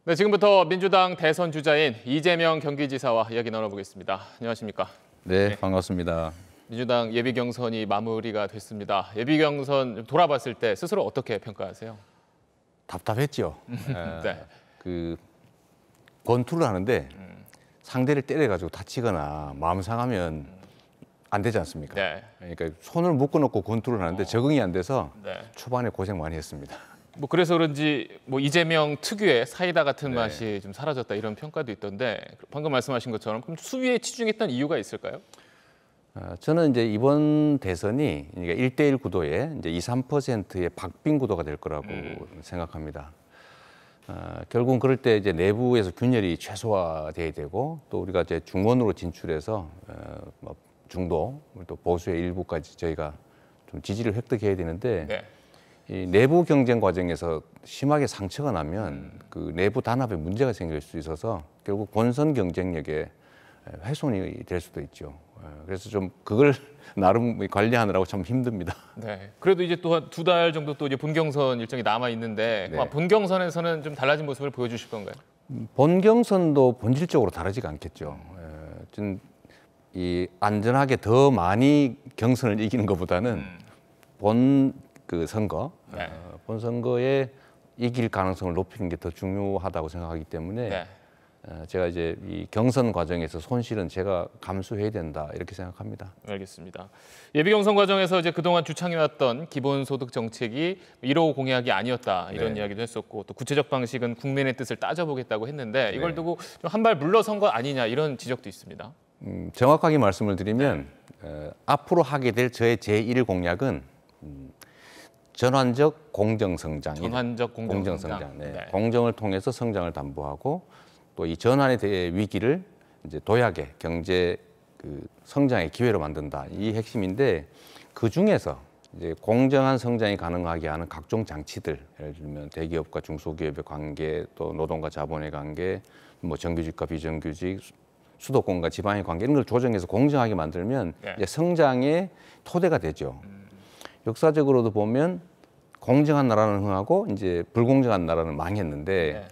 네, 지금부터 민주당 대선 주자인 이재명 경기지사와 이야기 나눠보겠습니다. 안녕하십니까? 네, 반갑습니다. 민주당 예비 경선이 마무리가 됐습니다. 예비 경선 돌아봤을 때 스스로 어떻게 평가하세요? 답답했죠. 네. 권투를 하는데 상대를 때려가지고 다치거나 마음 상하면 안 되지 않습니까? 네. 그러니까 손을 묶어놓고 권투를 하는데 적응이 안 돼서 네. 초반에 고생 많이 했습니다. 뭐 그래서 그런지 뭐 이재명 특유의 사이다 같은 네. 맛이 좀 사라졌다 이런 평가도 있던데 방금 말씀하신 것처럼 그럼 수위에 치중했던 이유가 있을까요? 저는 이제 이번 대선이 그러니까 1대1 구도에 이제 2, 3%의 박빙 구도가 될 거라고 생각합니다. 결국은 그럴 때 이제 내부에서 균열이 최소화돼야 되고 또 우리가 이제 중원으로 진출해서 뭐 중도 또 보수의 일부까지 저희가 좀 지지를 획득해야 되는데 네. 이 내부 경쟁 과정에서 심하게 상처가 나면 그 내부 단합에 문제가 생길 수 있어서 결국 본선 경쟁력에 훼손이 될 수도 있죠. 그래서 좀 그걸 나름 관리하느라고 참 힘듭니다. 네. 그래도 이제 또 한 2달 정도 또 이제 본경선 일정이 남아 있는데 네. 본경선에서는 좀 달라진 모습을 보여주실 건가요? 본경선도 본질적으로 다르지가 않겠죠. 좀 이 안전하게 더 많이 경선을 이기는 것보다는 본 선거, 네. 본 선거에 이길 가능성을 높이는 게 더 중요하다고 생각하기 때문에 네. 제가 이제 이 경선 과정에서 손실은 제가 감수해야 된다 이렇게 생각합니다. 알겠습니다. 예비 경선 과정에서 이제 그동안 주창해왔던 기본소득 정책이 1호 공약이 아니었다 이런 네. 이야기도 했었고 또 구체적 방식은 국민의 뜻을 따져보겠다고 했는데 이걸 네. 두고 좀 한 발 물러선 거 아니냐 이런 지적도 있습니다. 정확하게 말씀을 드리면 앞으로 하게 될 저의 제1 공약은 전환적 공정성장. 전환적 공정성장. 네. 네. 공정을 통해서 성장을 담보하고 또 이 전환의 위기를 이제 도약의 경제 성장의 기회로 만든다. 이 핵심인데 그 중에서 이제 공정한 성장이 가능하게 하는 각종 장치들, 예를 들면 대기업과 중소기업의 관계, 또 노동과 자본의 관계, 뭐 정규직과 비정규직, 수도권과 지방의 관계 이런 걸 조정해서 공정하게 만들면 네. 이제 성장의 토대가 되죠. 역사적으로도 보면 공정한 나라는 흥하고 이제 불공정한 나라는 망했는데 네.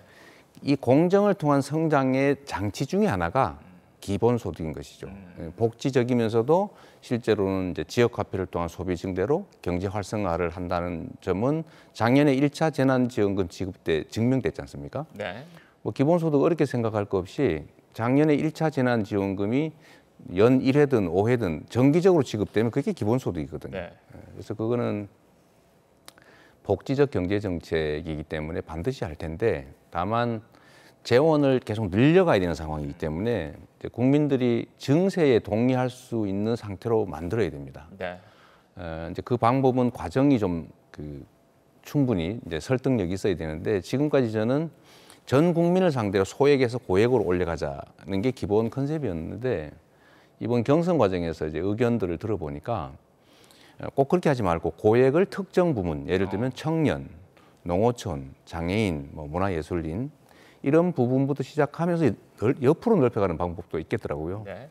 이 공정을 통한 성장의 장치 중에 하나가 기본소득인 것이죠. 복지적이면서도 실제로는 이제 지역화폐를 통한 소비 증대로 경제 활성화를 한다는 점은 작년에 1차 재난지원금 지급 때 증명됐지 않습니까? 네. 뭐 기본소득 어렵게 생각할 거 없이 작년에 1차 재난지원금이 연 1회든 5회든 정기적으로 지급되면 그게 기본소득이거든요. 네. 그래서 그거는 복지적 경제정책이기 때문에 반드시 할 텐데 다만 재원을 계속 늘려가야 되는 상황이기 때문에 이제 국민들이 증세에 동의할 수 있는 상태로 만들어야 됩니다. 네. 이제 그 방법은 과정이 좀 충분히 이제 설득력이 있어야 되는데 지금까지 저는 전 국민을 상대로 소액에서 고액으로 올려가자는 게 기본 컨셉이었는데 이번 경선 과정에서 이제 의견들을 들어보니까 꼭 그렇게 하지 말고 고액을 특정 부문, 예를 들면 청년, 농어촌, 장애인, 뭐 문화예술인 이런 부분부터 시작하면서 옆으로 넓혀가는 방법도 있겠더라고요. 네.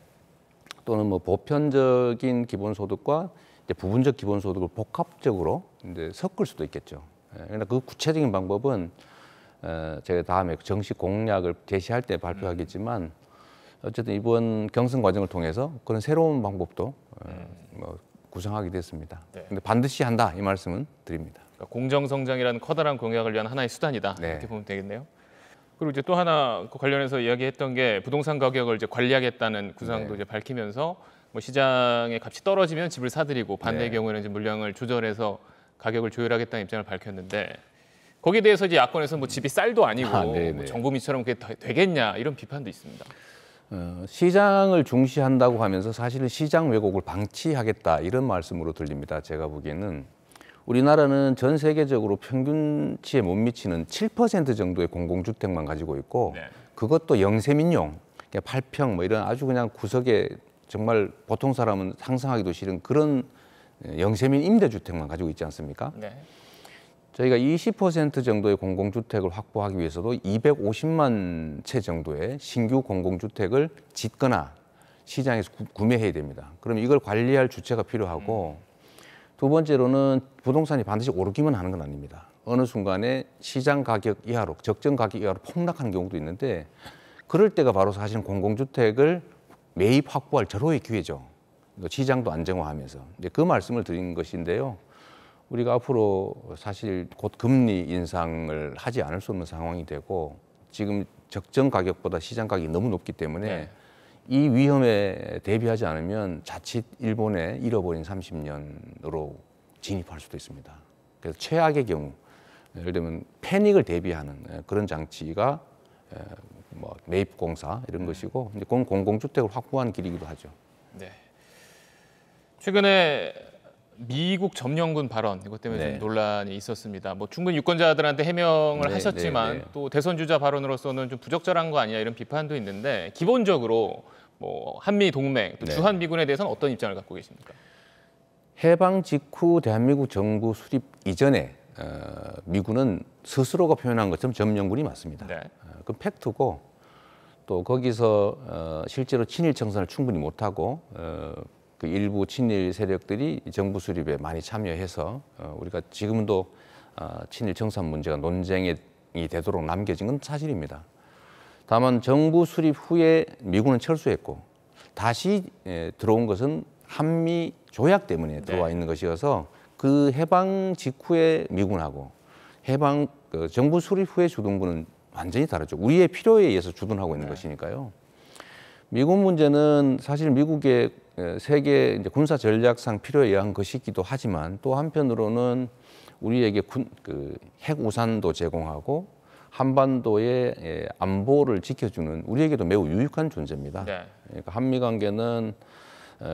또는 뭐 보편적인 기본소득과 이제 부분적 기본소득을 복합적으로 이제 섞을 수도 있겠죠. 그러나 그 구체적인 방법은 제가 다음에 정식 공약을 제시할 때 발표하겠지만 어쨌든 이번 경선 과정을 통해서 그런 새로운 방법도 뭐 구상하게 됐습니다. 네. 근데 반드시 한다 이 말씀은 드립니다. 그러니까 공정성장이라는 커다란 공약을 위한 하나의 수단이다 네. 이렇게 보면 되겠네요. 그리고 이제 또 하나 그 관련해서 이야기했던 게 부동산 가격을 이제 관리하겠다는 구상도 네. 이제 밝히면서 뭐 시장의 값이 떨어지면 집을 사들이고 반대의 네. 경우에는 이제 물량을 조절해서 가격을 조율하겠다는 입장을 밝혔는데 거기에 대해서 이제 야권에서 뭐 집이 쌀도 아니고 네, 뭐 네. 정부미처럼 그게 되겠냐 이런 비판도 있습니다. 시장을 중시한다고 하면서 사실은 시장 왜곡을 방치하겠다 이런 말씀으로 들립니다. 제가 보기에는 우리나라는 전 세계적으로 평균치에 못 미치는 7% 정도의 공공주택만 가지고 있고 네. 그것도 영세민용, 8평 뭐 이런 아주 그냥 구석에 정말 보통 사람은 상상하기도 싫은 그런 영세민 임대주택만 가지고 있지 않습니까? 네. 저희가 20% 정도의 공공주택을 확보하기 위해서도 250만 채 정도의 신규 공공주택을 짓거나 시장에서 구매해야 됩니다. 그럼 이걸 관리할 주체가 필요하고 두 번째로는 부동산이 반드시 오르기만 하는 건 아닙니다. 어느 순간에 시장 가격 이하로, 적정 가격 이하로 폭락하는 경우도 있는데 그럴 때가 바로 사실은 공공주택을 매입 확보할 절호의 기회죠. 시장도 안정화하면서. 이제 그 말씀을 드린 것인데요. 우리가 앞으로 사실 곧 금리 인상을 하지 않을 수 없는 상황이 되고 지금 적정 가격보다 시장 가격이 너무 높기 때문에 네. 이 위험에 대비하지 않으면 자칫 일본의 잃어버린 30년으로 진입할 수도 있습니다. 그래서 최악의 경우, 예를 들면 패닉을 대비하는 그런 장치가 뭐 매입공사 이런 것이고 이제 그건 공공주택을 확보하는 길이기도 하죠. 네. 최근에 미국 점령군 발언 이것 때문에 네. 좀 논란이 있었습니다. 뭐 충분히 유권자들한테 해명을 네, 하셨지만 네, 네. 또 대선 주자 발언으로서는 좀 부적절한 거 아니냐 이런 비판도 있는데 기본적으로 뭐 한미 동맹, 또 네. 주한 미군에 대해서는 어떤 입장을 갖고 계십니까? 해방 직후 대한민국 정부 수립 이전에 미군은 스스로가 표현한 것처럼 점령군이 맞습니다. 네. 그건 팩트고 또 거기서 실제로 친일 청산을 충분히 못하고 그 일부 친일 세력들이 정부 수립에 많이 참여해서 우리가 지금도 친일 청산 문제가 논쟁이 되도록 남겨진 건 사실입니다. 다만 정부 수립 후에 미군은 철수했고 다시 들어온 것은 한미 조약 때문에 들어와 있는 것이어서 그 해방 직후의 미군하고 해방 정부 수립 후의 주둔군은 완전히 다르죠. 우리의 필요에 의해서 주둔하고 있는 것이니까요. 미군 문제는 사실 미국의 세계 이제 군사 전략상 필요에 의한 것이기도 하지만 또 한편으로는 우리에게 핵 우산도 제공하고 한반도의 안보를 지켜주는 우리에게도 매우 유익한 존재입니다. 네. 그러니까 한미 관계는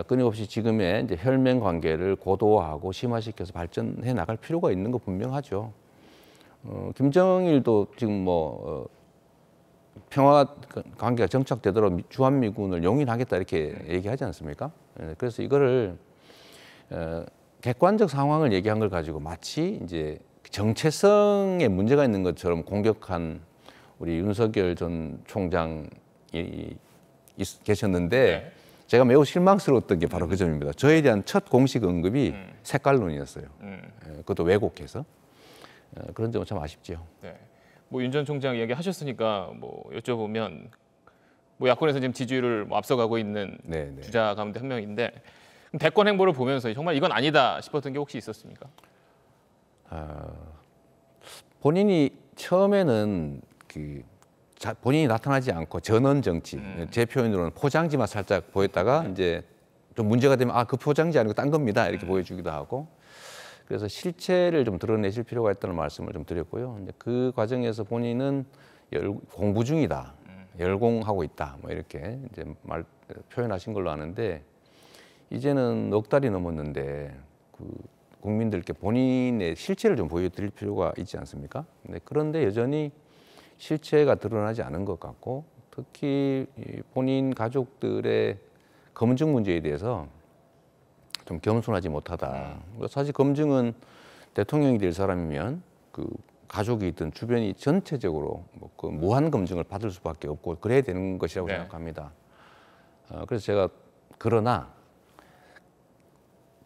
끊임없이 지금의 이제 혈맹 관계를 고도화하고 심화시켜서 발전해 나갈 필요가 있는 거 분명하죠. 김정일도 지금 평화 관계가 정착되도록 주한미군을 용인하겠다 이렇게 얘기하지 않습니까? 그래서 이거를 객관적 상황을 얘기한 걸 가지고 마치 이제 정체성에 문제가 있는 것처럼 공격한 우리 윤석열 전 총장이 계셨는데 네. 제가 매우 실망스러웠던 게 바로 그 점입니다. 저에 대한 첫 공식 언급이 색깔론이었어요. 그것도 왜곡해서. 그런 점은 참 아쉽지요. 네. 뭐 윤 전 총장 이야기 하셨으니까 뭐 여쭤보면 뭐 야권에서 지금 지지율을 뭐 앞서가고 있는 네, 네. 주자 가운데 한 명인데 그럼 대권 행보를 보면서 정말 이건 아니다 싶었던 게 혹시 있었습니까? 본인이 처음에는 본인이 나타나지 않고 전원 정치, 제 표현으로는 포장지만 살짝 보였다가 이제 좀 문제가 되면 그 포장지 아니고 딴 겁니다 이렇게 보여주기도 하고 그래서 실체를 좀 드러내실 필요가 있다는 말씀을 좀 드렸고요. 이제 그 과정에서 본인은 공부 중이다, 열공하고 있다, 뭐 이렇게 이제 표현하신 걸로 아는데 이제는 넉 달이 넘었는데 국민들께 본인의 실체를 좀 보여드릴 필요가 있지 않습니까? 그런데 여전히 실체가 드러나지 않은 것 같고 특히 본인 가족들의 검증 문제에 대해서 좀 겸손하지 못하다. 사실 검증은 대통령이 될 사람이면 가족이든 주변이 전체적으로 무한 검증을 받을 수밖에 없고 그래야 되는 것이라고 네. 생각합니다. 그래서 제가 그러나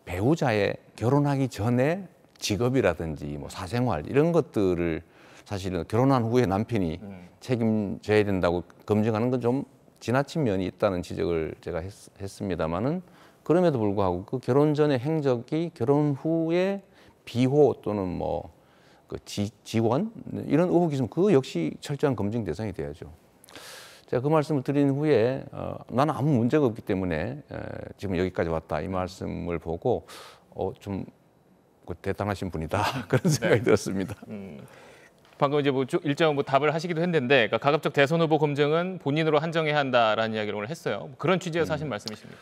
배우자의 결혼하기 전에 직업이라든지 뭐 사생활 이런 것들을 사실은 결혼한 후에 남편이 책임져야 된다고 검증하는 건 좀 지나친 면이 있다는 지적을 제가 했습니다마는 그럼에도 불구하고 그 결혼 전의 행적이 결혼 후에 비호 또는 지원 이런 의혹이 있으면 그 역시 철저한 검증 대상이 돼야죠. 제가 그 말씀을 드린 후에 나는 아무 문제가 없기 때문에 지금 여기까지 왔다 이 말씀을 보고 좀 대단하신 분이다 그런 생각이 들었습니다. 방금 이제 뭐 일정 답을 하시기도 했는데 그러니까 가급적 대선 후보 검증은 본인으로 한정해야 한다라는 이야기를 오늘 했어요. 그런 취지에서 하신 말씀이십니까?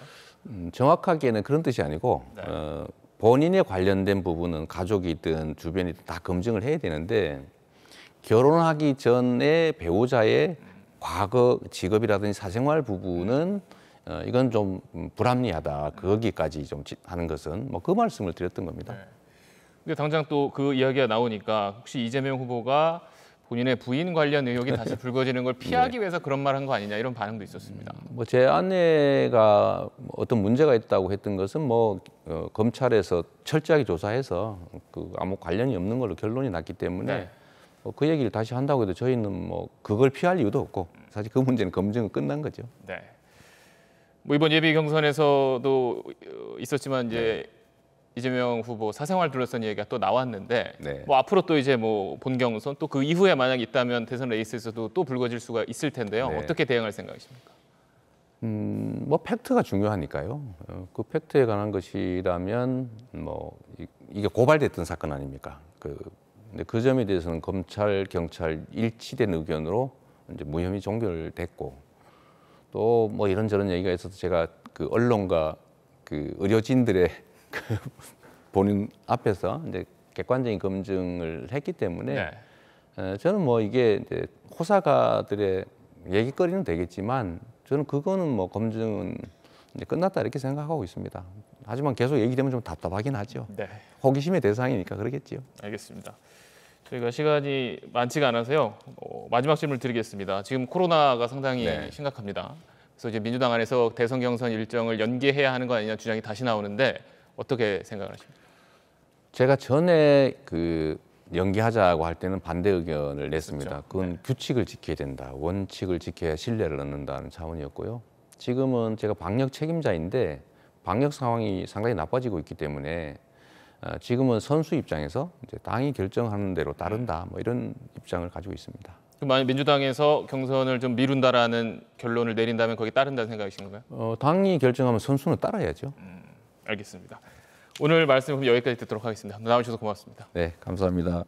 정확하게는 그런 뜻이 아니고 네. 본인에 관련된 부분은 가족이든 주변이든 다 검증을 해야 되는데 결혼하기 전에 배우자의 과거 직업이라든지 사생활 부분은 이건 좀 불합리하다. 거기까지 좀 하는 것은 그 말씀을 드렸던 겁니다. 네. 근데 당장 또 그 이야기가 나오니까 혹시 이재명 후보가 본인의 부인 관련 의혹이 다시 불거지는 걸 피하기 위해서 그런 말 한 거 아니냐 이런 반응도 있었습니다. 뭐 제 아내가 어떤 문제가 있다고 했던 것은 뭐 검찰에서 철저하게 조사해서 그 아무 관련이 없는 걸로 결론이 났기 때문에 네. 그 얘기를 다시 한다고 해도 저희는 뭐 그걸 피할 이유도 없고 사실 그 문제는 검증은 끝난 거죠. 네. 뭐 이번 예비 경선에서도 있었지만 이제 이재명 후보 사생활 둘러싼 얘기가 또 나왔는데 네. 뭐 앞으로 또 이제 뭐 본 경선 또 그 이후에 만약 있다면 대선 레이스에서도 또 불거질 수가 있을 텐데요. 네. 어떻게 대응할 생각이십니까? 뭐 팩트가 중요하니까요. 그 팩트에 관한 것이라면 뭐 이게 고발됐던 사건 아닙니까? 근데 그 점에 대해서는 검찰, 경찰 일치된 의견으로 이제 무혐의 종결됐고 또 뭐 이런저런 얘기가 있어서 제가 그 언론과 그 의료진들의 그 보는 앞에서 이제 객관적인 검증을 했기 때문에 저는 뭐 이게 이제 호사가들의 얘기거리는 되겠지만 저는 그거는 뭐 검증은 이제 끝났다 이렇게 생각하고 있습니다. 하지만 계속 얘기되면 좀 답답하긴 하죠. 네. 호기심의 대상이니까 그러겠지요. 알겠습니다. 저희가 시간이 많지가 않아서요. 마지막 질문을 드리겠습니다. 지금 코로나가 상당히 네. 심각합니다. 그래서 이제 민주당 안에서 대선 경선 일정을 연기해야 하는 거 아니냐 주장이 다시 나오는데 어떻게 생각하십니까? 제가 전에 그 연기하자고 할 때는 반대 의견을 냈습니다. 그렇죠. 그건 규칙을 지켜야 된다. 원칙을 지켜야 신뢰를 얻는다는 차원이었고요. 지금은 제가 방역 책임자인데 방역 상황이 상당히 나빠지고 있기 때문에 지금은 선수 입장에서 이제 당이 결정하는 대로 따른다. 뭐 이런 입장을 가지고 있습니다. 그럼 만약 민주당에서 경선을 좀 미룬다라는 결론을 내린다면 거기에 따른다는 생각이신 건가요? 당이 결정하면 선수는 따라야죠. 알겠습니다. 오늘 말씀 그럼 여기까지 듣도록 하겠습니다. 나와주셔서 고맙습니다. 네, 감사합니다.